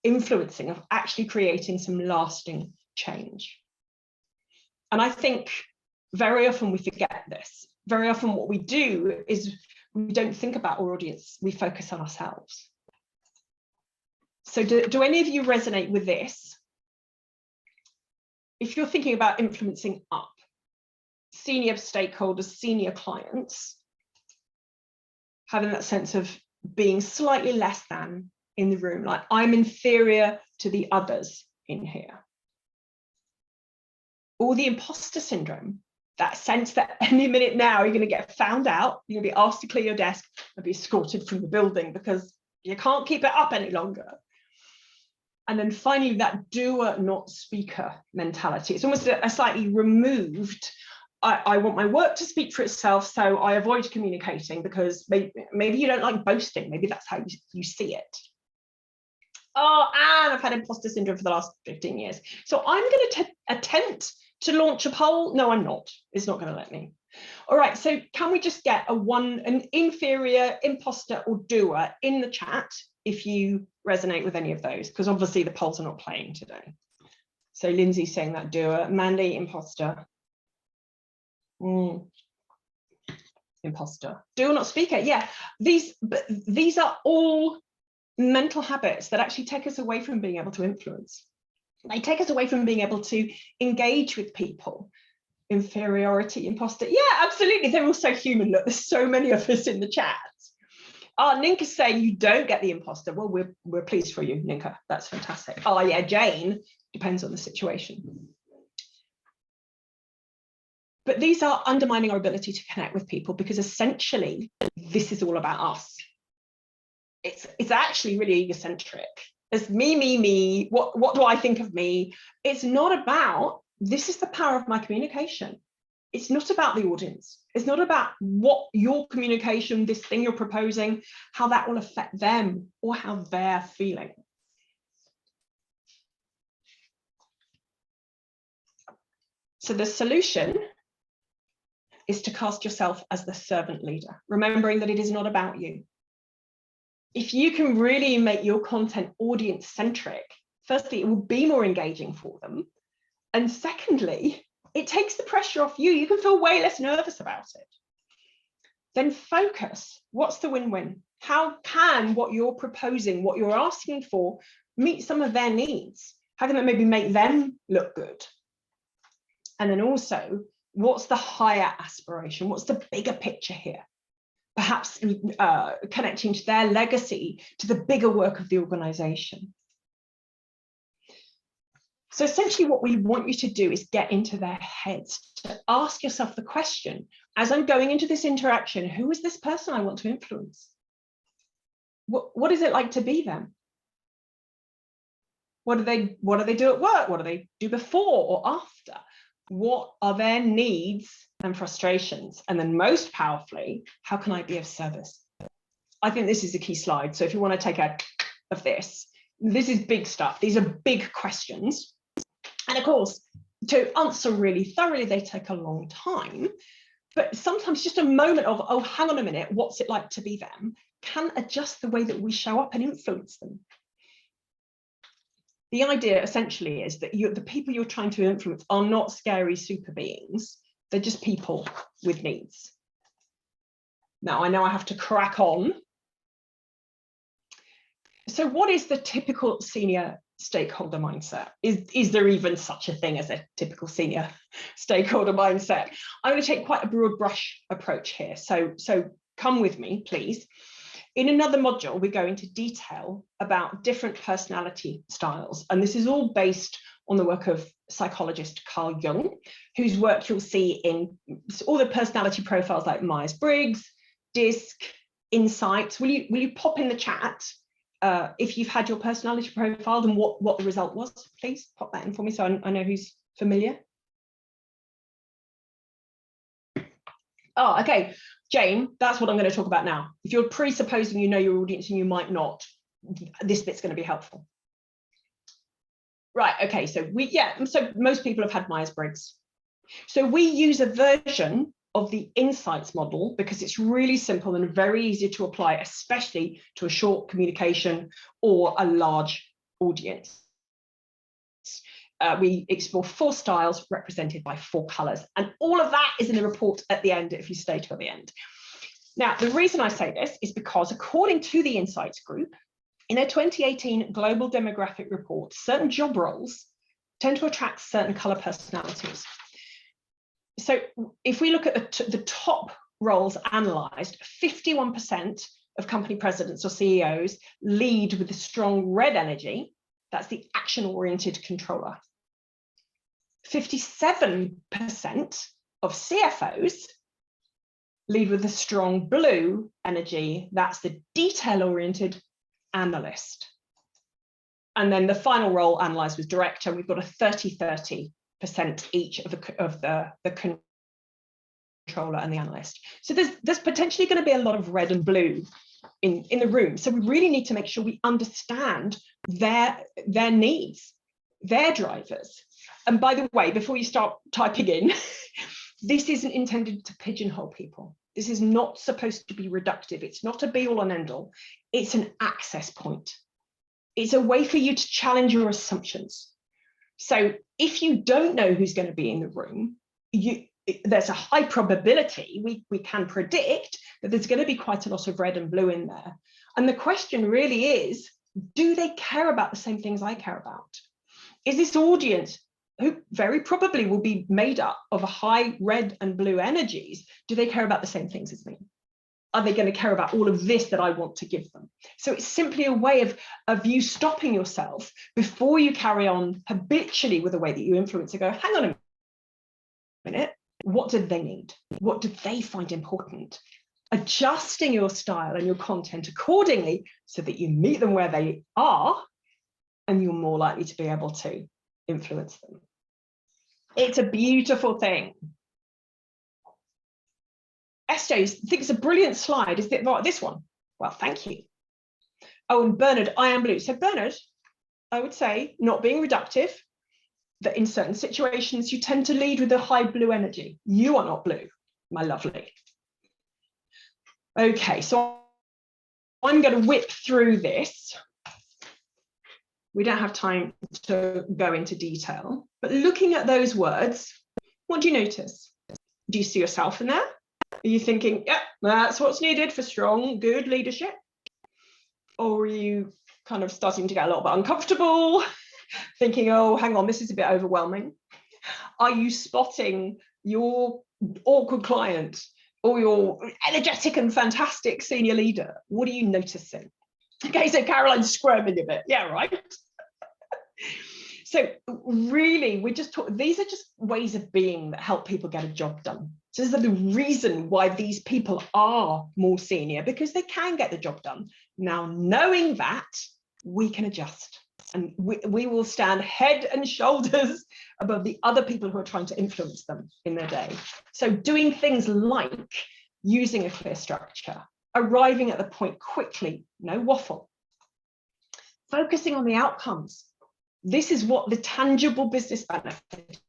influencing, of actually creating some lasting change. And I think very often we forget this. Very often what we do is we don't think about our audience, we focus on ourselves. So do any of you resonate with this? If you're thinking about influencing up, senior stakeholders, senior clients, having that sense of being slightly less than in the room, like I'm inferior to the others in here. Or the imposter syndrome, that sense that any minute now you're going to get found out, you're going to be asked to clear your desk and be escorted from the building because you can't keep it up any longer. And then finally, that doer, not speaker mentality. It's almost a slightly removed, I want my work to speak for itself, so I avoid communicating because maybe you don't like boasting. Maybe that's how you see it. Oh, and I've had imposter syndrome for the last 15 years. So I'm going to attempt to launch a poll. No, I'm not. It's not going to let me. All right, so can we just get an inferior, imposter, or doer in the chat if you resonate with any of those? Because obviously the polls are not playing today. So Lindsay's saying that doer, Mandy, imposter. Imposter. Doer, not speaker. Yeah, these are all mental habits that actually take us away from being able to influence. They take us away from being able to engage with people. Inferiority, imposter. Yeah, absolutely. They're all so human. Look, there's so many of us in the chat. Ninka's saying you don't get the imposter. Well, we're pleased for you, Ninka. That's fantastic. Oh yeah, Jane, depends on the situation. But these are undermining our ability to connect with people because essentially this is all about us. It's actually really egocentric. It's me. What do I think of me? It's not about, this is the power of my communication. It's not about the audience. It's not about what your communication, this thing you're proposing, how that will affect them or how they're feeling. So the solution is to cast yourself as the servant leader, remembering that it is not about you. If you can really make your content audience-centric, firstly, it will be more engaging for them. And secondly, it takes the pressure off you. You can feel way less nervous about it. Then focus. What's the win-win? How can what you're proposing, what you're asking for, meet some of their needs? How can it maybe make them look good? And then also, what's the higher aspiration? What's the bigger picture here? Perhaps connecting to their legacy, to the bigger work of the organization. So essentially what we want you to do is get into their heads, to ask yourself the question, as I'm going into this interaction, who is this person I want to influence? What is it like to be them? What do they do at work? What do they do before or after? What are their needs and frustrations? And then most powerfully, how can I be of service? I think this is a key slide. So if you want to take a of this is big stuff. These are big questions. And of course, to answer really thoroughly, they take a long time. But sometimes just a moment of, oh, hang on a minute, what's it like to be them, can adjust the way that we show up and influence them. The idea essentially is that the people you're trying to influence are not scary super beings. They're just people with needs. Now, I know I have to crack on. So what is the typical senior stakeholder mindset? Is there even such a thing as a typical senior stakeholder mindset? I'm going to take quite a broad brush approach here. So come with me, please. In another module, we go into detail about different personality styles, and this is all based on the work of psychologist Carl Jung, whose work you'll see in all the personality profiles like Myers-Briggs, DISC, Insight. Will you pop in the chat if you've had your personality profiled and what the result was? Please pop that in for me so I know who's familiar. Oh, okay, Jane, that's what I'm going to talk about now. If you're presupposing you know your audience and you might not, this bit's going to be helpful. Right, okay, so most people have had Myers-Briggs. So we use a version of the Insights model because it's really simple and very easy to apply, especially to a short communication or a large audience. We explore 4 styles represented by 4 colors, and all of that is in the report at the end if you stay till the end. Now, the reason I say this is because according to the Insights Group, in their 2018 global demographic report, certain job roles tend to attract certain color personalities. So if we look at the top roles analyzed, 51% of company presidents or CEOs lead with a strong red energy. That's the action-oriented controller. 57% of CFOs lead with a strong blue energy. That's the detail-oriented analyst. And then the final role analyzed was director. We've got a 30-30% each of the controller and the analyst. So there's potentially going to be a lot of red and blue in the room. So we really need to make sure we understand their needs, their drivers. And by the way, before you start typing in, this isn't intended to pigeonhole people. This is not supposed to be reductive. It's not a be all and end all. It's an access point. It's a way for you to challenge your assumptions. So if you don't know who's going to be in the room, there's a high probability we can predict that there's going to be quite a lot of red and blue in there. And the question really is, do they care about the same things I care about? Is this audience, who very probably will be made up of a high red and blue energies, do they care about the same things as me? Are they going to care about all of this that I want to give them? So it's simply a way of you stopping yourself before you carry on habitually with the way that you influence and go, hang on a minute, what do they need? What do they find important? Adjusting your style and your content accordingly so that you meet them where they are and you're more likely to be able to influence them. It's a beautiful thing. Esther thinks a brilliant slide is this one. Well, thank you. Oh, and Bernard, I am blue. So Bernard, I would say, not being reductive, that in certain situations you tend to lead with a high blue energy. You are not blue, my lovely. Okay, so I'm going to whip through this. We don't have time to go into detail, but looking at those words, what do you notice? Do you see yourself in there? Are you thinking, yeah, that's what's needed for strong, good leadership? Or are you kind of starting to get a little bit uncomfortable, thinking, oh, hang on, this is a bit overwhelming? Are you spotting your awkward client or your energetic and fantastic senior leader? What are you noticing? Okay, so Caroline's squirming a bit. Yeah, right. So really, these are just ways of being that help people get a job done. So this is the reason why these people are more senior, because they can get the job done. Now, knowing that, we can adjust and we will stand head and shoulders above the other people who are trying to influence them in their day. So doing things like using a clear structure, arriving at the point quickly, no waffle, focusing on the outcomes. This is what the tangible business benefit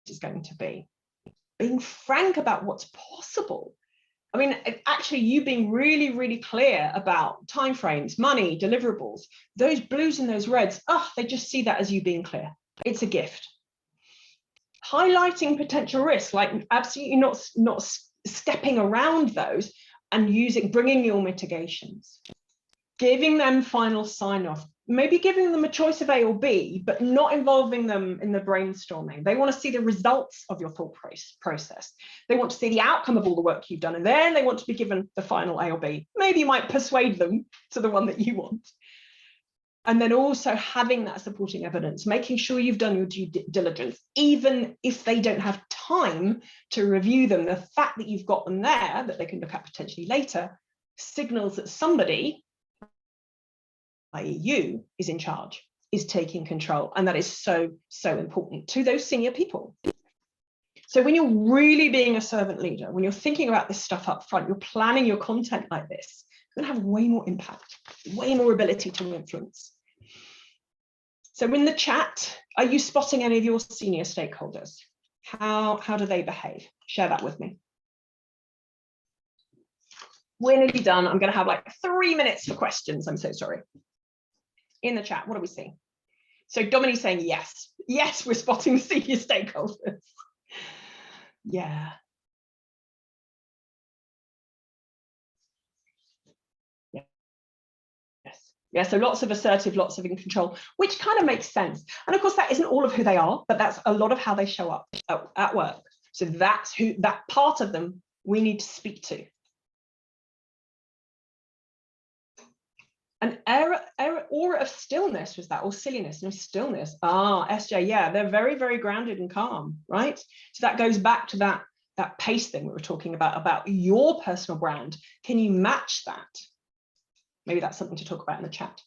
is going to be. Being frank about what's possible. I mean, actually, you being really, really clear about timeframes, money, deliverables, those blues and those reds, they just see that as you being clear. It's a gift. Highlighting potential risks, like absolutely not stepping around those and bringing your mitigations. Giving them final sign-off, maybe giving them a choice of A or B, but not involving them in the brainstorming. They want to see the results of your thought process. They want to see the outcome of all the work you've done, and then they want to be given the final A or B. Maybe you might persuade them to the one that you want. And then also having that supporting evidence, making sure you've done your due diligence, even if they don't have time to review them, the fact that you've got them there that they can look at potentially later signals that somebody, i.e. you, is in charge, is taking control. And that is so, so important to those senior people. So when you're really being a servant leader, when you're thinking about this stuff up front, you're planning your content like this, you're going to have way more impact, way more ability to influence. So in the chat, are you spotting any of your senior stakeholders? How do they behave? Share that with me. We're nearly done. I'm going to have like 3 minutes for questions. I'm so sorry. In the chat, what do we see? So Dominique's saying yes. Yes, we're spotting the senior stakeholders. Yeah. Yeah, so lots of assertive, lots of in control, which kind of makes sense. And of course, that isn't all of who they are, but that's a lot of how they show up at work. So that's who, that part of them we need to speak to. An aura of stillness was that, or silliness, no, stillness. Ah, SJ, yeah, they're very, very grounded and calm, right? So that goes back to that pace thing we were talking about your personal brand. Can you match that? Maybe that's something to talk about in the chat.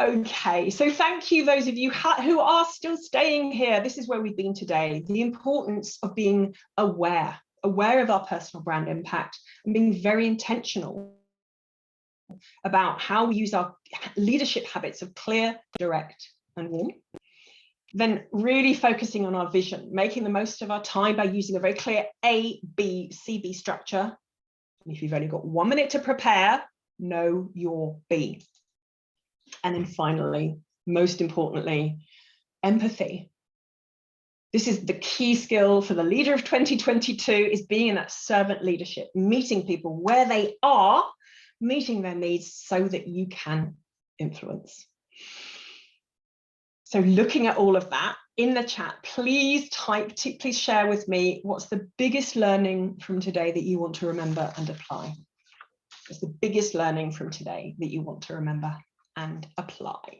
Okay, so thank you those of you who are still staying here. This is where we've been today. The importance of being aware of our personal brand impact and being very intentional about how we use our leadership habits of clear, direct, and warm. Then really focusing on our vision, making the most of our time by using a very clear A, B, C, B structure. And if you've only got 1 minute to prepare, know your B. And then finally, most importantly, empathy. This is the key skill for the leader of 2022, is being in that servant leadership, meeting people where they are, meeting their needs so that you can influence. So looking at all of that in the chat, please please share with me what's the biggest learning from today that you want to remember and apply. What's the biggest learning from today that you want to remember and apply?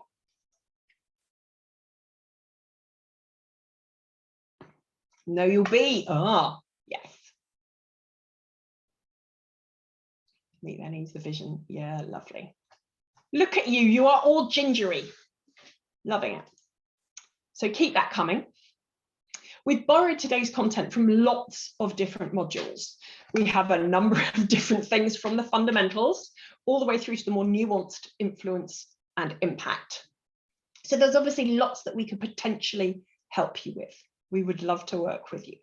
Know your B. Ah, yes. Meet their needs, the vision. Yeah, lovely. Look at you. You are all gingery. Loving it. So keep that coming. We've borrowed today's content from lots of different modules. We have a number of different things from the fundamentals all the way through to the more nuanced influence and impact. So there's obviously lots that we could potentially help you with. We would love to work with you.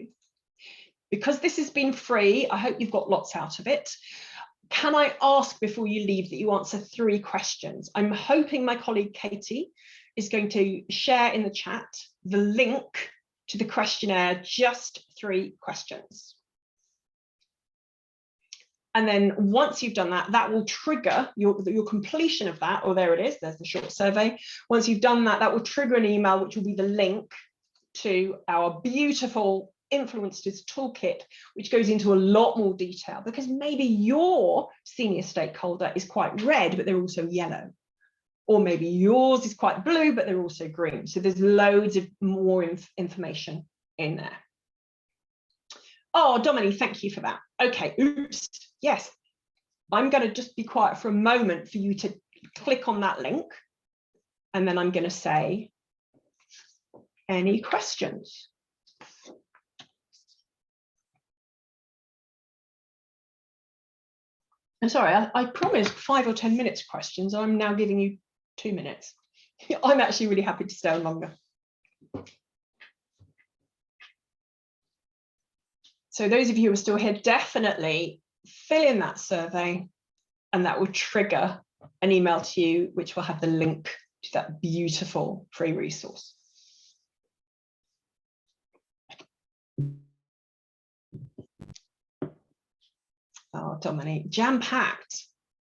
Because this has been free, I hope you've got lots out of it. Can I ask before you leave that you answer 3 questions? I'm hoping my colleague Katie is going to share in the chat the link to the questionnaire, just 3 questions. And then once you've done that, that will trigger your completion of that. Oh, there it is. There's the short survey. Once you've done that, that will trigger an email, which will be the link to our beautiful Influencers Toolkit, which goes into a lot more detail, because maybe your senior stakeholder is quite red, but they're also yellow. Or maybe yours is quite blue, but they're also green. So there's loads of more information in there. Oh, Dominique, thank you for that. Okay, oops, yes. I'm going to just be quiet for a moment for you to click on that link. And then I'm going to say, any questions? I'm sorry, I promised 5 or 10 minutes questions. I'm now giving you 2 minutes. I'm actually really happy to stay on longer. So those of you who are still here, definitely fill in that survey, and that will trigger an email to you, which will have the link to that beautiful free resource. Oh, Dominique, jam-packed.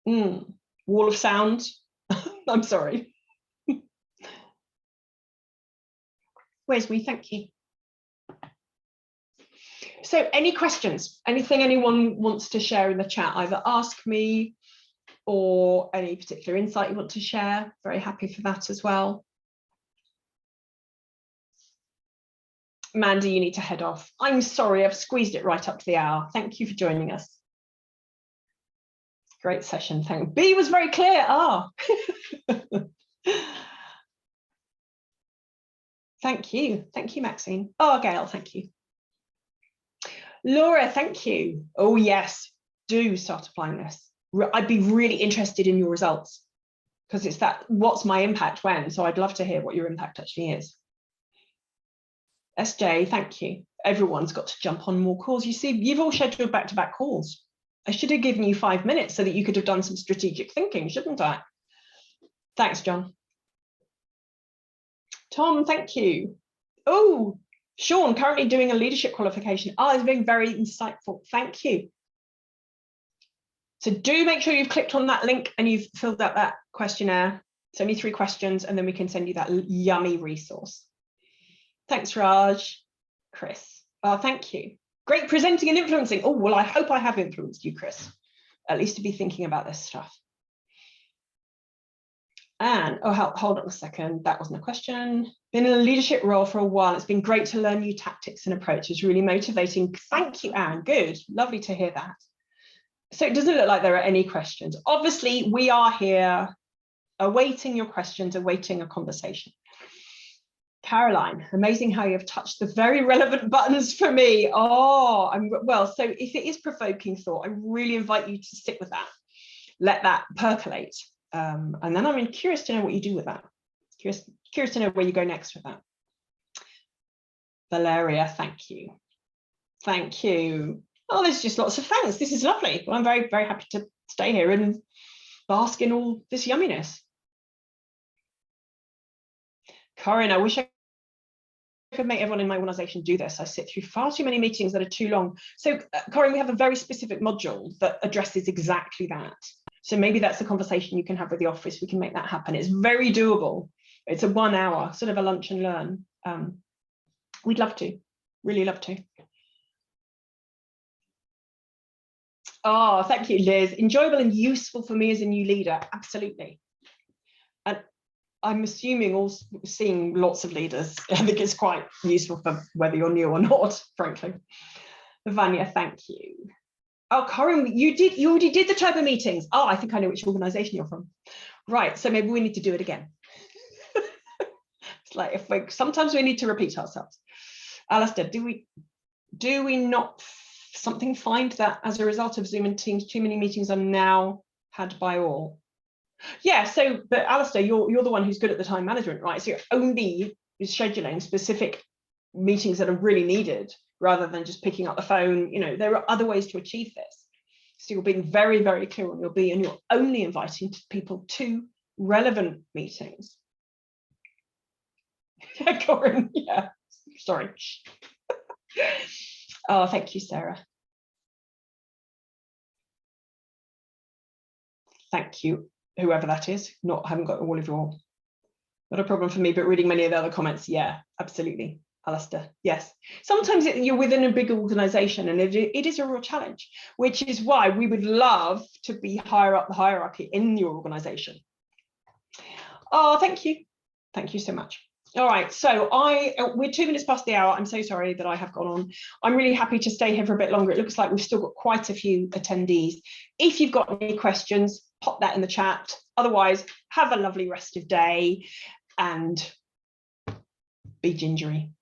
Wall of sound. I'm sorry. Where's me? Thank you. So any questions? Anything anyone wants to share in the chat? Either ask me or any particular insight you want to share. Very happy for that as well. Mandy, you need to head off. I'm sorry, I've squeezed it right up to the hour. Thank you for joining us. Great session, thank you. B was very clear. Thank you, Maxine. Gail, thank you. Laura, thank you. Oh yes, do start applying this. I'd be really interested in your results, because it's that, what's my impact when? So I'd love to hear what your impact actually is. SJ, thank you. Everyone's got to jump on more calls. You see, you've all scheduled back-to-back calls. I should have given you 5 minutes so that you could have done some strategic thinking, shouldn't I? Thanks, John. Tom, thank you. Oh, Sean, currently doing a leadership qualification. It's been very insightful. Thank you. So do make sure you've clicked on that link and you've filled out that questionnaire. It's only 3 questions, and then we can send you that yummy resource. Thanks, Raj. Chris. Thank you. Great presenting and influencing. Oh, well, I hope I have influenced you, Chris, at least to be thinking about this stuff. And, hold on a second. That wasn't a question. Been in a leadership role for a while. It's been great to learn new tactics and approaches. Really motivating. Thank you, Anne. Good. Lovely to hear that. So it doesn't look like there are any questions. Obviously, we are here awaiting your questions, awaiting a conversation. Caroline, amazing how you've touched the very relevant buttons for me. Well, so if it is provoking thought, I really invite you to stick with that. Let that percolate. And then I'm curious to know what you do with that. Curious to know where you go next with that. Valeria, thank you. Thank you. Oh, there's just lots of thanks. This is lovely. Well, I'm very, very happy to stay here and bask in all this yumminess. Corinne, I wish I could make everyone in my organization do this. I sit through far too many meetings that are too long. So Corinne, we have a very specific module that addresses exactly that. So maybe that's a conversation you can have with the office. We can make that happen. It's very doable. It's a 1 hour, sort of a lunch and learn. We'd love to, really love to. Thank you, Liz. Enjoyable and useful for me as a new leader, absolutely. And I'm assuming also seeing lots of leaders, I think it's quite useful for whether you're new or not, frankly. Vanya, thank you. Corinne, you already did the turbo meetings. I think I know which organization you're from. Right, so maybe we need to do it again. It's like sometimes we need to repeat ourselves. Alistair, do we not find that as a result of Zoom and Teams, too many meetings are now had by all? Yeah, so, but Alistair, you're the one who's good at the time management, right? So you're only scheduling specific meetings that are really needed rather than just picking up the phone. There are other ways to achieve this. So you're being very, very clear on your B, and you're only inviting people to relevant meetings. Yeah, Corinne, yeah, sorry. Thank you, Sarah. Thank you, whoever that is. Haven't got all of your, not a problem for me, but reading many of the other comments, yeah, absolutely. Alistair, yes. Sometimes you're within a big organization and it is a real challenge, which is why we would love to be higher up the hierarchy in your organization. Thank you. Thank you so much. All right, so we're 2 minutes past the hour. I'm so sorry that I have gone on. I'm really happy to stay here for a bit longer. It looks like we've still got quite a few attendees. If you've got any questions, pop that in the chat. Otherwise, have a lovely rest of day and be gingery.